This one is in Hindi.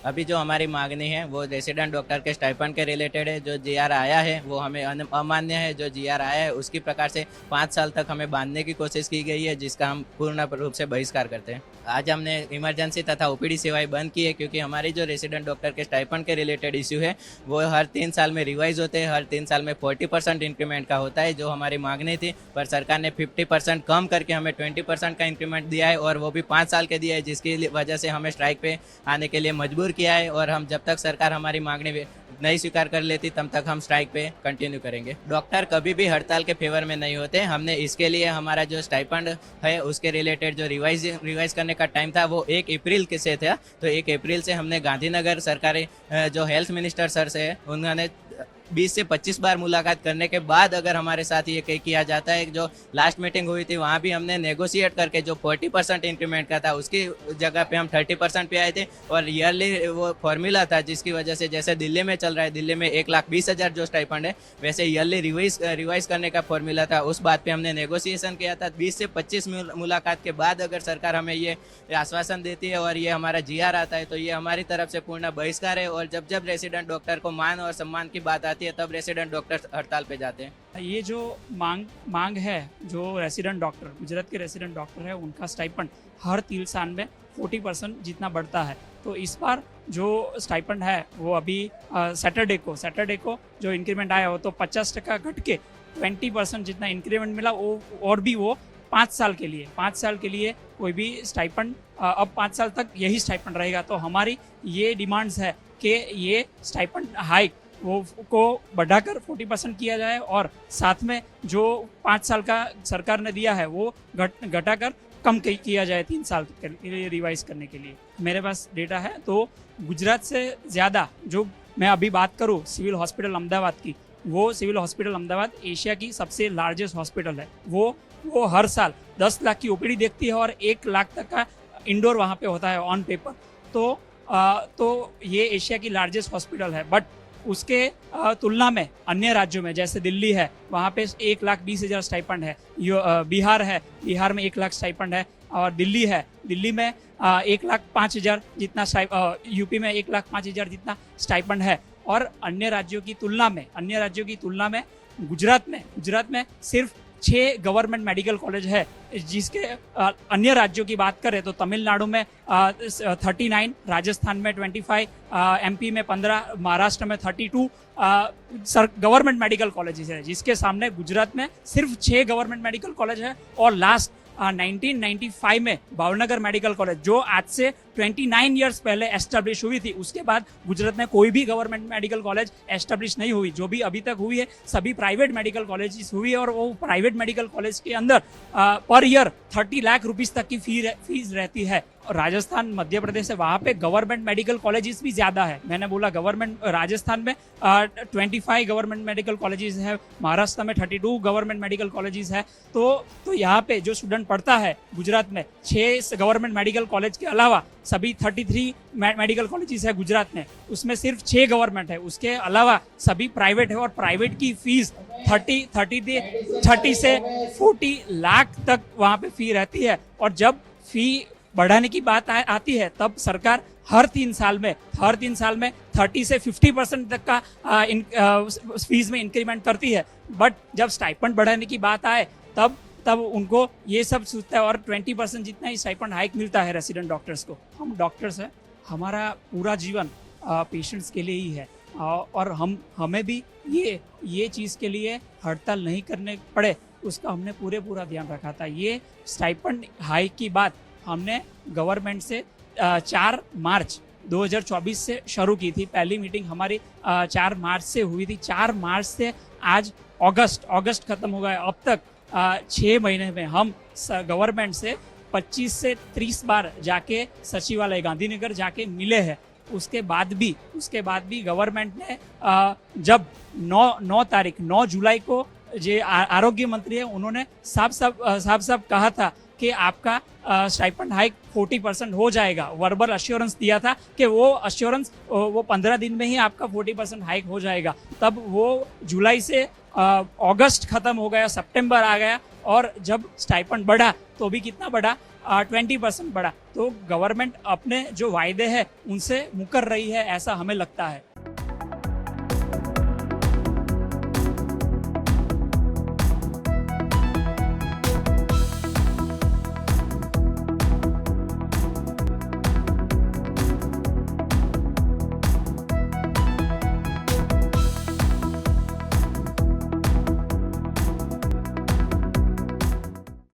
अभी जो हमारी मांगनी है वो रेसिडेंट डॉक्टर के स्टाइपेंड के रिलेटेड है। जो जीआर आया है वो हमें अमान्य है। जो जीआर आया है उसकी प्रकार से 5 साल तक हमें बांधने की कोशिश की गई है, जिसका हम पूर्ण रूप से बहिष्कार करते हैं। आज हमने इमरजेंसी तथा ओपीडी सेवाएं बंद की है, क्योंकि हमारी जो रेसिडेंट डॉक्टर के स्टाइपेंड के रिलेटेड इश्यू है वो हर 3 साल में रिवाइज होते हैं। हर 3 साल में 40% इंक्रीमेंट का होता है, जो हमारी मांगनी थी, पर सरकार ने 50% कम करके हमें 20% का इंक्रीमेंट दिया है, और वो भी 5 साल के दिया है, जिसकी वजह से हमें स्ट्राइक पे आने के लिए मजबूर किया है। और हम जब तक सरकार हमारी मांगनी नहीं स्वीकार कर लेती तब तक हम स्ट्राइक पे कंटिन्यू करेंगे। डॉक्टर कभी भी हड़ताल के फेवर में नहीं होते। हमने इसके लिए हमारा जो स्टाइपेंड है उसके रिलेटेड जो रिवाइज करने का टाइम था वो 1 अप्रैल के से था। तो 1 अप्रैल से हमने गांधीनगर सरकारी जो हेल्थ मिनिस्टर सर से उन्होंने 20 से 25 बार मुलाकात करने के बाद अगर हमारे साथ ये किया जाता है। जो लास्ट मीटिंग हुई थी वहाँ भी हमने नेगोशिएट करके जो 40% इंक्रीमेंट का था उसकी जगह पे हम 30% पे आए थे, और ईयरली वो फॉर्मूला था जिसकी वजह से जैसे दिल्ली में चल रहा है, दिल्ली में 1,20,000 जो स्टाइपेंड है, वैसे ईयरली रिवाइज करने का फॉर्मूला था। उस बात पे हमने नेगोशिएशन किया था। 20 से 25 मुलाकात के बाद अगर सरकार हमें ये आश्वासन देती है और ये हमारा जीआर आता है तो ये हमारी तरफ से पूर्ण बहिष्कार है। और जब जब रेसिडेंट डॉक्टर को मान और सम्मान की बात आती है तब रेसिडेंट डॉक्टर हड़ताल पे जाते हैं। ये जो मांग है, जो रेसिडेंट डॉक्टर, गुजरात के रेसिडेंट डॉक्टर है, उनका स्टाइपेंड हर 3 साल में 40% जितना बढ़ता है। तो इस बार जो स्टाइपेंड है वो अभी सैटरडे को जो इंक्रीमेंट आया हो तो 50% घट के 20% जितना इंक्रीमेंट मिला वो, और भी वो 5 साल के लिए कोई भी स्टाइपेंड अब 5 साल तक यही स्टाइपेंड रहेगा। तो हमारी ये डिमांड्स है कि ये स्टाइपेंड हाइक वो को बढ़ाकर 40% किया जाए, और साथ में जो 5 साल का सरकार ने दिया है वो घटाकर कम किया जाए 3 साल के लिए रिवाइज करने के लिए। मेरे पास डेटा है तो गुजरात से ज़्यादा, जो मैं अभी बात करूँ सिविल हॉस्पिटल अहमदाबाद की, वो सिविल हॉस्पिटल अहमदाबाद एशिया की सबसे लार्जेस्ट हॉस्पिटल है। वो हर साल 10 लाख की ओपीडी देखती है और 1 लाख तक का इंडोर वहाँ पे होता है ऑन पेपर। तो ये एशिया की लार्जेस्ट हॉस्पिटल है। बट उसके तुलना में अन्य राज्यों में जैसे दिल्ली है, वहाँ पे 1,20,000 स्टाइपेंड है। बिहार में 1 लाख स्टाइपेंड है, और दिल्ली में 1,05,000 जितना यूपी में 1,05,000 जितना स्टाइपेंड है। और अन्य राज्यों की तुलना में गुजरात में सिर्फ 6 गवर्नमेंट मेडिकल कॉलेज है। जिसके अन्य राज्यों की बात करें तो तमिलनाडु में 39, राजस्थान में 25, एमपी में 15, महाराष्ट्र में 32 गवर्नमेंट मेडिकल कॉलेजेस है, जिसके सामने गुजरात में सिर्फ 6 गवर्नमेंट मेडिकल कॉलेज है। और लास्ट 1995 में भावनगर मेडिकल कॉलेज, जो आज से 29 ईयर्स पहले एस्टेब्लिश हुई थी, उसके बाद गुजरात में कोई भी गवर्नमेंट मेडिकल कॉलेज एस्टेब्लिश नहीं हुई। जो भी अभी तक हुई है सभी प्राइवेट मेडिकल कॉलेजेस हुई है, और वो प्राइवेट मेडिकल कॉलेज के अंदर पर ईयर 30 लाख रुपीस तक की फीस रहती है। और राजस्थान, मध्य प्रदेश है, वहाँ पे गवर्नमेंट मेडिकल कॉलेजेस भी ज़्यादा है। मैंने बोला गवर्नमेंट, राजस्थान में 25 गवर्नमेंट मेडिकल कॉलेजेस है, महाराष्ट्र में 32 गवर्नमेंट मेडिकल कॉलेजेस है। तो यहाँ पे जो स्टूडेंट पढ़ता है गुजरात में, 6 गवर्नमेंट मेडिकल कॉलेज के अलावा सभी 33 मेडिकल कॉलेजेस है गुजरात में, उसमें सिर्फ 6 गवर्नमेंट है। उसके अलावा सभी प्राइवेट है, और प्राइवेट की फीस 30 से 40 लाख तक वहाँ पे फी रहती है। और जब फी बढ़ाने की बात आती है तब सरकार हर 3 साल में 30 से 50% तक का फीस में इंक्रीमेंट करती है। बट जब स्टाइपेंड बढ़ाने की बात आए तब उनको ये सब सोचता है, और 20% जितना ही स्टाइपेंड हाइक मिलता है रेसिडेंट डॉक्टर्स को। हम डॉक्टर्स हैं, हमारा पूरा जीवन पेशेंट्स के लिए ही है, और हमें भी ये चीज़ के लिए हड़ताल नहीं करने पड़े उसका हमने पूरा ध्यान रखा था। ये स्टाइपेंड हाइक की बात हमने गवर्नमेंट से 4 मार्च 2024 से शुरू की थी। पहली मीटिंग हमारी 4 मार्च से हुई थी। 4 मार्च से आज अगस्त खत्म हो गया। अब तक 6 महीने में हम गवर्नमेंट से 25 से 30 बार जाके सचिवालय गांधीनगर जाके मिले हैं। उसके बाद भी गवर्नमेंट ने जब 9 जुलाई को जो आरोग्य मंत्री है उन्होंने साफ कहा था कि आपका स्टाइपेंड हाइक 40% हो जाएगा। वर्बल अश्योरेंस दिया था कि वो 15 दिन में ही आपका 40% हाइक हो जाएगा। तब वो जुलाई से अगस्त खत्म हो गया, सितंबर आ गया, और जब स्टाइपेंड बढ़ा तो भी कितना बढ़ा, 20% बढ़ा। तो गवर्नमेंट अपने जो वायदे हैं उनसे मुकर रही है, ऐसा हमें लगता है।